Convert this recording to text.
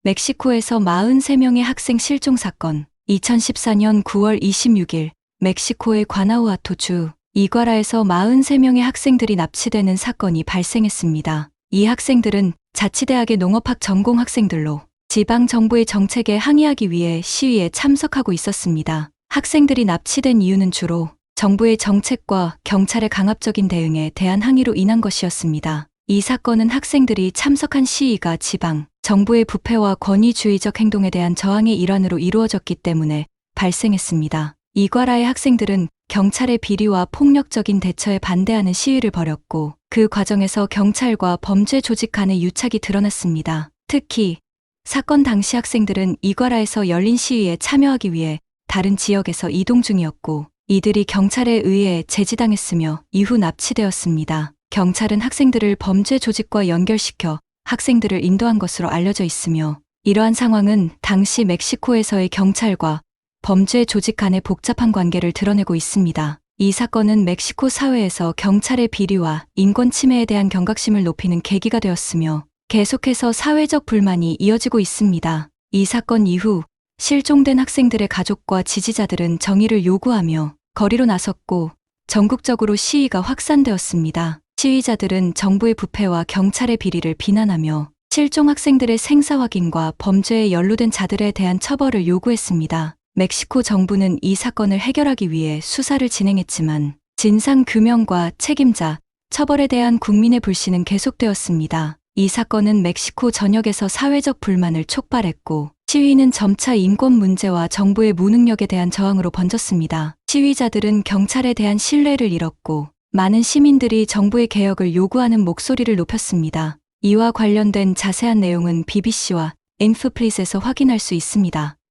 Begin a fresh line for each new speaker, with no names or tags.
멕시코에서 43명의 학생 실종 사건. 2014년 9월 26일 멕시코의 과나우아토주 이과라에서 43명의 학생들이 납치되는 사건이 발생했습니다. 이 학생들은 자치대학의 농업학 전공 학생들로 지방 정부의 정책에 항의하기 위해 시위에 참석하고 있었습니다. 학생들이 납치된 이유는 주로 정부의 정책과 경찰의 강압적인 대응에 대한 항의로 인한 것이었습니다. 이 사건은 학생들이 참석한 시위가 지방 정부의 부패와 권위주의적 행동에 대한 저항의 일환으로 이루어졌기 때문에 발생했습니다. 이과라의 학생들은 경찰의 비리와 폭력적인 대처에 반대하는 시위를 벌였고 그 과정에서 경찰과 범죄 조직 간의 유착이 드러났습니다. 특히 사건 당시 학생들은 이과라에서 열린 시위에 참여하기 위해 다른 지역에서 이동 중이었고 이들이 경찰에 의해 제지당했으며 이후 납치되었습니다. 경찰은 학생들을 범죄 조직과 연결시켜 학생들을 인도한 것으로 알려져 있으며 이러한 상황은 당시 멕시코에서의 경찰과 범죄 조직 간의 복잡한 관계를 드러내고 있습니다. 이 사건은 멕시코 사회에서 경찰의 비리와 인권 침해에 대한 경각심을 높이는 계기가 되었으며 계속해서 사회적 불만이 이어지고 있습니다. 이 사건 이후 실종된 학생들의 가족과 지지자들은 정의를 요구하며 거리로 나섰고 전국적으로 시위가 확산되었습니다. 시위자들은 정부의 부패와 경찰의 비리를 비난하며 실종 학생들의 생사 확인과 범죄에 연루된 자들에 대한 처벌을 요구했습니다. 멕시코 정부는 이 사건을 해결하기 위해 수사를 진행했지만 진상 규명과 책임자, 처벌에 대한 국민의 불신은 계속되었습니다. 이 사건은 멕시코 전역에서 사회적 불만을 촉발했고 시위는 점차 인권 문제와 정부의 무능력에 대한 저항으로 번졌습니다. 시위자들은 경찰에 대한 신뢰를 잃었고 많은 시민들이 정부의 개혁을 요구하는 목소리를 높였습니다. 이와 관련된 자세한 내용은 BBC와 인포플릿에서 확인할 수 있습니다.